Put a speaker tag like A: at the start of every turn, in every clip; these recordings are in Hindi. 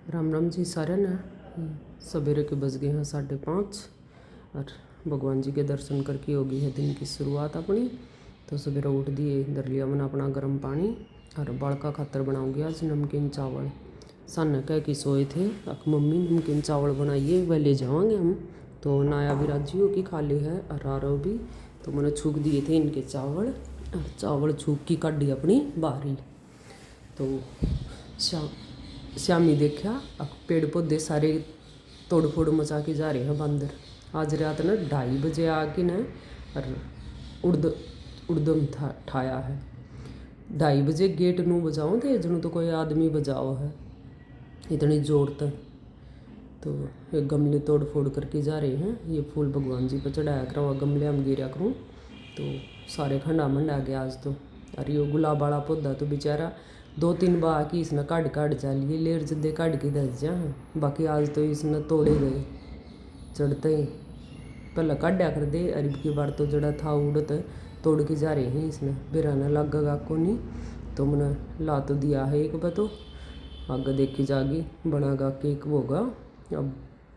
A: राम राम जी सारे ने। सवेरे के बज गए हैं 5:30 और भगवान जी के दर्शन करके हो गई है दिन की शुरुआत अपनी। तो सवेरे उठ दिए, इधर लिया मैंने अपना गर्म पानी और बालका खातर बनाऊंगी आज नमकीन चावल। सन कह के सोए थे, मम्मी नमकीन चावल बनाइए वह ले जाएंगे हम। तो नाया भी राजी हो कि खा ले है और आरो भी। तो मैंने छूक दिए थे इनके चावल और चावल छूक की काटी अपनी बाहरी। तो श्यामी देखा पेड़ पौधे सारे तोड़ फोड़ मचा के जा रहे हैं बंदर। आज रात ने 2:30 बजे आके न और उड़दम ठाया है। 2:30 बजे गेट नू बजाओ थे जनु तो कोई आदमी बजाओ है इतनी जोर तक। तो ये गमले तोड़ फोड़ करके जा रहे हैं। ये फूल भगवान जी पर चढ़ाया करो, गमले हम गिरा करूँ तो सारे खंडा मंडा गया आज तो। और ये गुलाब वाला पौधा तो बेचारा 2-3 बार की इसने काट चालिए लेर जदे काट के दस जा। बाकी आज तो इसने तोड़े गए चढ़ते ही पहले काटा कर दे। अरब की बार तो जड़ा था उड़त तोड़ के जा रहे हैं इसने बिराना लगेगा को नहीं। तो मैंने ला तो दिया है एक बतो आगे देखी जागी बनागा केक होगा। अब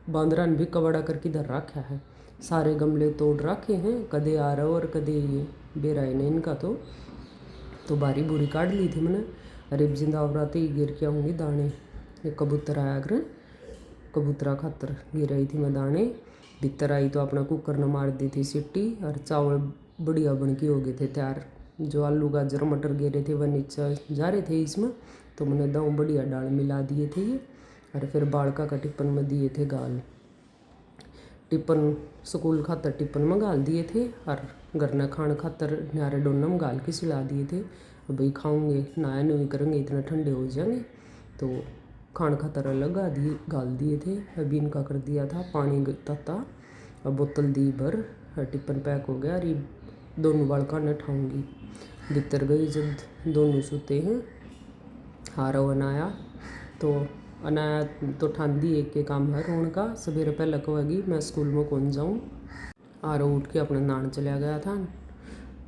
A: बांदरा ने भी कबाड़ा करके धर रखा है, सारे गमले तोड़ रखे हैं, कदे आ रहा और कदे ये बेराए ने इनका। तो बारी बुरी काट ली थी मैंने। अरे जिंदावराते ही गिर के आऊँगी दाने। ये कबूतर आया कर कबूतरा खातर गिर आई थी मैं दाने। भीतर आई तो अपना कुकर ने मार दी थी सीटी और चावल बढ़िया बन के हो गए थे तैयार। जो आलू गाजर मटर गिरे थे वह नीचे जा रहे थे इसमें। तो मैंने दाऊ बढ़िया डाल मिला दिए थे ये और फिर बालका का टिप्पन में दिए थे गाल। टिप्पन स्कूल खातर टिप्पन में गाल दिए थे और घर ने खान खातर न्यारे डोना में गाल के सिला दिए थे। भाई खाऊंगे नया नहीं करेंगे इतना ठंडे हो जाएंगे। तो खान खातर अलग गाल दिए थे। अभी इनका कर दिया था पानी तता और बोतल दी भर। टिप्पन पैक हो गया। अरे दोनों बालका ने ठाऊँगी भीतर गई जब दोनों सोते हैं। हारा अनाया तो अनाया तो ठांदी एक के काम है रोन का। सवेरे पहले कहेगी मैं स्कूल में कौन जाऊँ। आरो उठ के अपना नान चला गया था,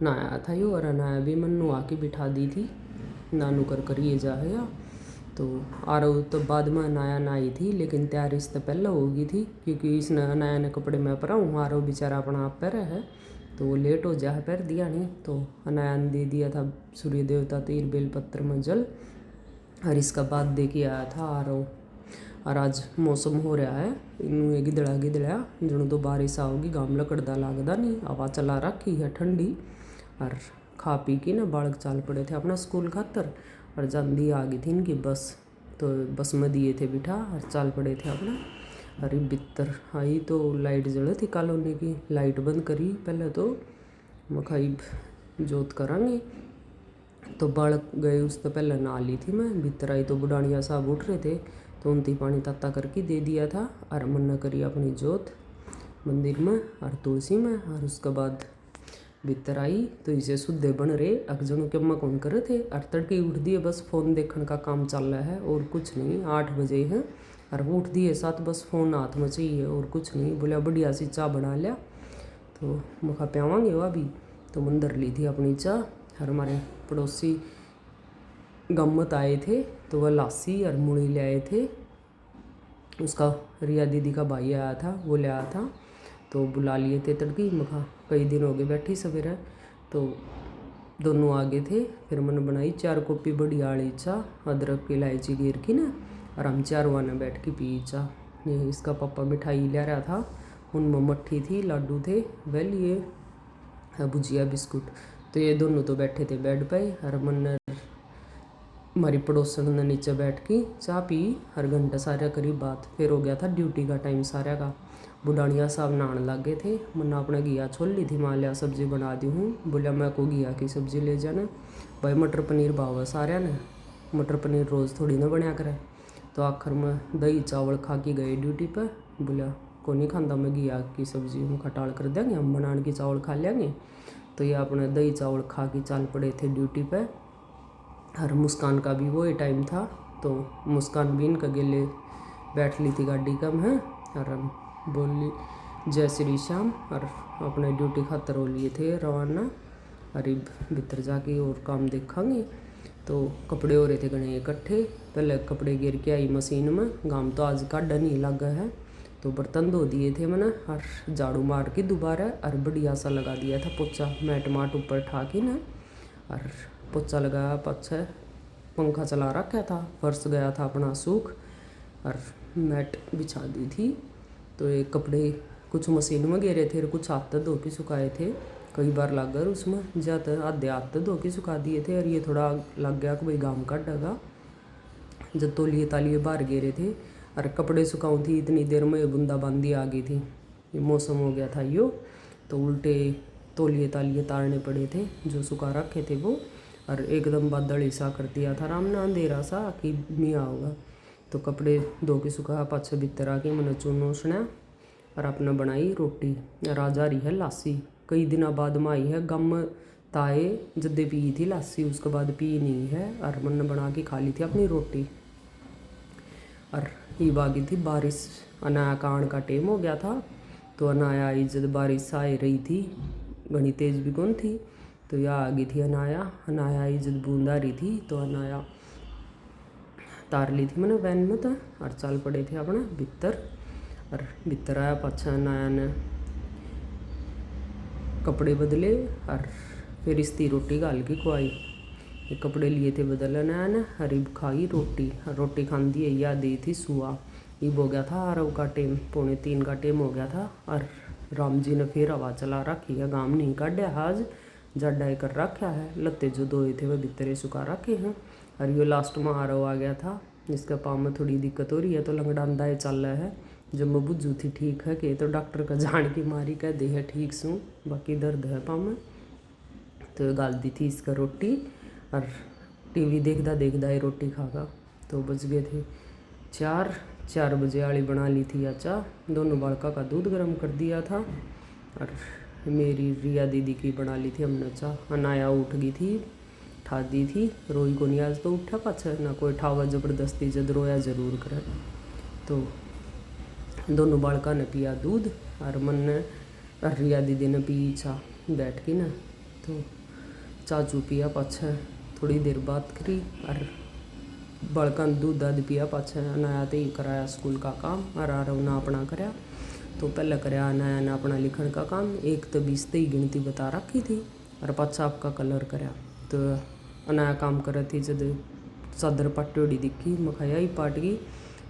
A: नहाया था यो। और अनाया भी मन्नू आके बिठा दी थी नानू कर ये जा है। तो आरो तो बाद में अनाया नहाई थी लेकिन तैयारी इससे पहले होगी थी क्योंकि इसने अनाया ने कपड़े में पराऊँ। आरो बेचारा अपना आप पैर है तो वो लेट हो जा है, पैर दिया नहीं। तो अनाया ने दे दिया था सूर्य देवता तेल बेलपत्र में जल और इसका बाद दे के आया था आरो। और आज मौसम हो रहा है इनू गिदड़ा जनु तो बारिश आओगी। गाम लकड़दा लागदा नहीं, हवा चला रखी है ठंडी। और खा पी के ना बालक चाल पड़े थे अपना स्कूल खातर और जल्दी आ गई थी इनकी बस। तो बस में दिए थे बिठा और चाल पड़े थे अपना। अरे बितर आई तो लाइट जले थी कॉलोनी की, लाइट बंद करी पहले तो मखाई जोत करांगे। तो बालक गए उससे पहले नहा ली थी मैं। भीतर आई तो बुढ़ानिया साहब उठ रहे थे तो उनती पानी तत्ता करके दे दिया था। और मन्ना करी अपनी जोत मंदिर में और तुलसी में। और उसके बाद भीतर आई तो इसे शुद्धे बन रहे अगजनों के अम्मा कौन करे थे। और तड़के उठ दिए बस फ़ोन देखने का काम चल रहा है और कुछ नहीं। 8 बजे हैं और वो उठ दिए 7 बस फ़ोन हाथ में चाहिए और कुछ नहीं। बोला बढ़िया सी चाय बना लिया तो मखा प्यावांगे वह भी। तो मंदिर ली थी अपनी चाय। और हमारे पड़ोसी गम्मत आए थे तो वह लासी और मुड़ी ले आए थे। उसका रिया दीदी का भाई आया था वो ले आया था तो बुला लिए थे तड़की। मखा कई दिन हो गए बैठी सवेरे तो दोनों आगे थे। फिर मैंने बनाई 4 कॉपी बढ़िया वाली चाय अदरक इलायची गिर की ना। और हम 4 वाने बैठ के पी चाय। ये इसका पापा मिठाई ले रहा था, उनमें मट्ठी थी लाडू थे वह लिए भुजिया बिस्कुट। तो ये दोनों तो बैठे थे बेड पे और मन हमारी पड़ोसन ने नीचे बैठ के चाय पी। हर घंटा सारा करीब बात। फिर हो गया था ड्यूटी का टाइम सारा का। बुढ़ानिया साहब नहाने लगे थे। मन्ना अपने घिया छोड़ ली थी, मान लिया सब्जी बना दी हूँ। बोला मैं को घिया की सब्जी ले जाना भाई। मटर पनीर भाव है सारे ने, मटर पनीर रोज़ थोड़ी ना बनाया करे। तो आखिर में दही चावल खा के गए ड्यूटी पर। बोला को नहीं खाता मैं घिया की सब्जी, हम खटाल कर देंगे, हम बनाने की चावल खा लेंगे। तो ये अपने दही चावल खा के चल पड़े थे ड्यूटी पर। और मुस्कान का भी वही टाइम था तो मुस्कान भी इनका गेले बैठ ली थी गाड़ी कम है। और हम बोली जय श्री श्याम और अपने ड्यूटी खातर हो लिए थे रवाना। अरे भीतर जाके और काम देखेंगे। तो कपड़े हो रहे थे घने इकट्ठे। पहले कपड़े गिर के आई मशीन में, गाम तो आज काढ़ा नहीं लगा है। तो बर्तन धो दिए थे मैंने और झाड़ू मार के दोबारा और बढ़िया सा लगा दिया था पोछा, मैट माट ऊपर ठा के ना, और पोछा लगाया। पाछे पंखा चला रखा था, फर्श गया था अपना सूख, और मैट बिछा दी थी। तो ये कपड़े कुछ मशीन में गिरे थे और कुछ हाथ धो के सुखाए थे। कई बार लग गया उसमें, ज़्यादा आधे हाथ धो के सुखा दिए थे। और ये थोड़ा लग गया कि भाई गाम काटेगा। जब तौलिए तालिए बाहर गिरे थे और कपड़े सुखाऊँ थी, इतनी देर में बूंदाबांदी आ गई थी। ये मौसम हो गया था यो, तो उल्टे तौलिए तालिए तारने पड़े थे जो सुखा रखे थे वो। और एकदम बादल सा कर दिया था, राम ना अंधेरा सा कि मियाँ होगा। तो कपड़े धो के सुखा, पाछे भीतर आके मैंने चूनो उसने और अपने बनाई रोटी। राजा आ रही है लासी, कई दिनों बाद में आई है। गम ताए जद्दे पी थी लासी, उसके बाद पी नहीं है। और मैंने बना के खा ली थी अपनी रोटी। और ये बागी थी बारिश, अनाया का आने का टाइम हो गया था। तो अनाया आई जब बारिश आ रही थी, घनी तेज भी कौन थी। तो यह आ गई थी अनाया। अनाया आई जब बूंद आ रही थी, तो अनाया तार ली थी मैंने वैन में। तो और चल पड़े थे अपना भीतर। और भीतर आया, पाछा अनाया ने कपड़े बदले और फिर इसकी रोटी गाल के खुआई। ये कपड़े लिए थे बदल अनाया ने, हरीब खाई रोटी। रोटी खांदी है याद दी थी सुआ। ये हो गया था आरव का टेम, 2:45 का टेम हो गया था। और राम जी ने फिर हवा चला रखी है, गाम नहीं काढ़ा आज, जड्डाई कर रखा है। लत्ते जो धोए थे वह भीतरे सुखा रखे हैं। और ये लास्ट में आरव आ गया था, जिसका पाँव में थोड़ी दिक्कत हो रही है, तो लंगड़ांदा चल रहा है। जब मैं बुझू थी ठीक है कि, तो डॉक्टर का जान की मारी कह दे है ठीक सूँ, बाकी दर्द है पाँव में। तो गाल दी थी इसका रोटी। और टीवी देखदा देखदा ही रोटी खागा। तो बज गए थे 4 बजे वाली बना ली थी चाह। दोनों बालका का दूध गर्म कर दिया था। और मेरी रिया दीदी की बना ली थी हमने चाह। अनाया उठ गई थी, ठा दी थी, रोई को नहीं आज तो उठा पाछा ना कोई ठावा जबरदस्ती, जद रोया जरूर करे। तो दोनों बालका ने पिया दूध और मन ने और रिया दीदी ने पी चाह बैठ के ना। तो चाचू पिया, पाछा थोड़ी देर बात करी और बालका ने दूध दाद पिया। पाछा अनाया तो ही कराया स्कूल का काम और आरव ना अपना कराया। तो पहले कराया अनाया ने अपना लिखण का काम, 1 तो 20 ही गिनती बता रखी थी। और पाछा आपका कलर कराया। तो अनाया काम कर रही थी, जब चादर पाटी उड़ी दिखी मखाया ही पाट गई।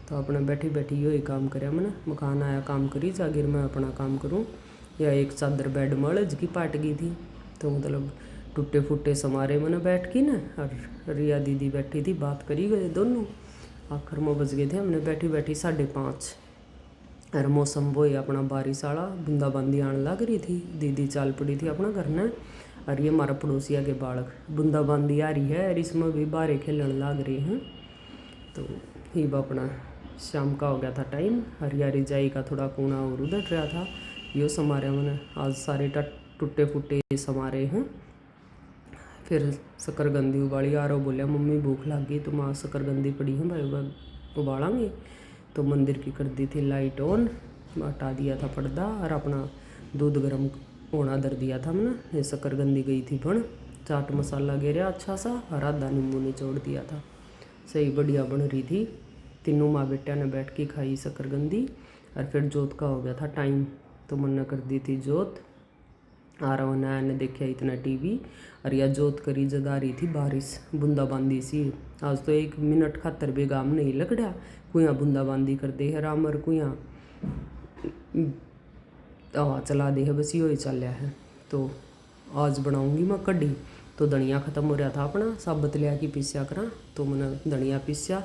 A: तो अपने बैठी बैठी यो ही काम कराया मैंने। मकान आया काम करी, जागिर मैं अपना काम करूँ। या एक चादर बेड में अलज की पाट गई थी, तो मतलब टूटे फूटे समारे मैंने बैठ की ना। और रिया दीदी बैठी थी, बात करी गए दोनों। आखिर में बज गए थे हमने बैठी बैठी 5:30। और मौसम वो ही अपना बारिश वाला, बूंदाबांदी आने लग रही थी। दीदी चल पड़ी थी अपना घर ने। और ये हमारा पड़ोसिया के बालक, बूंदाबांदी आ रही है और इसमें भी बाहर खेलने लग रहे हैं। तो ही अपना शाम का हो गया था टाइम। हरियारी जाई का थोड़ा कूना और उधर रहा था, यो समारे मैंने आज सारे टूटे फूटे समारे हैं। फिर शकरगंदी उबाली। आरो बोलिया मम्मी भूख लग गई, तो माँ शकरगंदी पड़ी है भाई उबालेंगे। तो मंदिर की कर दी थी लाइट ऑन, हटा दिया था पर्दा और अपना दूध गर्म होना धर दिया था मैंने। ये शकरगंदी गई थी बन, चाट मसाला गिरा अच्छा सा और आधा नींबू निचोड़ दिया था, सही बढ़िया बन रही थी। तीनों माँ बेटिया ने बैठ के खाई शकरगंदी। और फिर जोत का हो गया था टाइम, तो मन कर दी थी जोत। आरव अनाया ने देखा इतना टीवी। और यह जोत करी जद आ रही थी बारिश, बूंदाबांदी सी। आज तो 1 मिनट खातर भी गाम नहीं लगड़ा, कुया बूंदाबांदी कर दे है राम, और कुया हवा चला दे है, बस यो ही चल रहा है। तो आज बनाऊंगी मैं कढ़ी। तो धनिया ख़त्म हो रहा था अपना, साबत लिया की पीस्या करा। तो मैंने धनिया पीस्या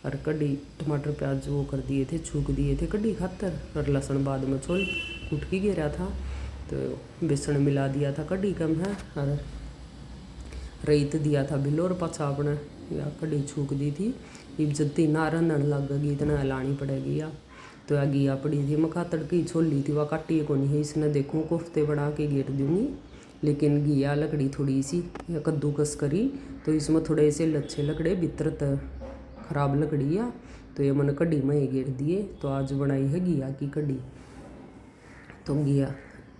A: और कढ़ी टमाटर प्याज वो कर दिए थे, छूक दिए थे कढ़ी खातर। और लहसुन बाद में छोल कूट के गिरा था। तो बेसन मिला दिया था कढ़ी कम है। और रेत दिया था बिलो, और पाछा अपने या कढ़ी छूक दी थी। इज्जती ना रंधन लग गई, इतना हिलानी पड़ेगी या। तो या घिया पड़ी थी, मैं खा तड़की छोल ली थी, वह काटी को नहीं है। इसने देखूँ कोफ्ते बना के घेर दूँगी, लेकिन घिया लकड़ी थोड़ी सी या कद्दूकस करी, तो इसमें थोड़े से लच्छे लकड़े भीतर खराब लकड़ी या। तो ये मैंने कढ़ी में ही घेर दिए। तो आज बनाई है घिया की कढ़ी। तो घिया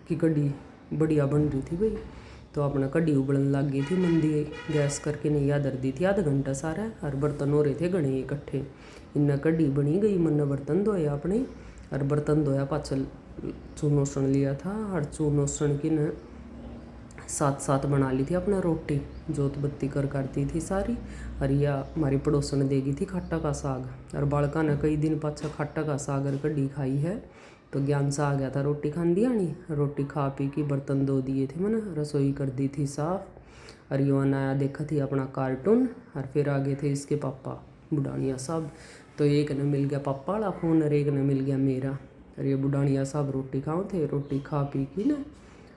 A: की कढ़ी बढ़िया बन रही थी भाई। तो अपना कढ़ी उबलन लग गई थी, मंदी गैस करके नहीं याद धर दी थी आधा घंटा सारा। और बर्तन हो रहे थे घने इकट्ठे, इन्ना कढ़ी बनी गई। मैंने बर्तन धोए अपने, और बर्तन धोया पाचल चूनो सण लिया था, और चूनो सण की न साथ साथ बना ली थी अपना रोटी, जोत बत्ती करती थी सारी। और या हमारी पड़ोसन देगी थी खट्टा का साग, और बालका ने कई दिन पाछा खट्टा का साग और कढ़ी खाई है, तो ज्ञान सा आ गया था रोटी खान दिया नहीं। रोटी खा पी के बर्तन धो दिए थे मैंने, रसोई कर दी थी साफ। और युवान आया देखा थी अपना कार्टून, और फिर आगे थे इसके पापा बुढ़ानिया साहब। तो एक ने मिल गया पापा वाला फ़ोन, और एक ने मिल गया मेरा। और ये बुढ़ानिया साहब रोटी खाओ थे, रोटी खा पी की ना,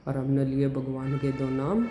A: और हमने लिए भगवान के 2 नाम।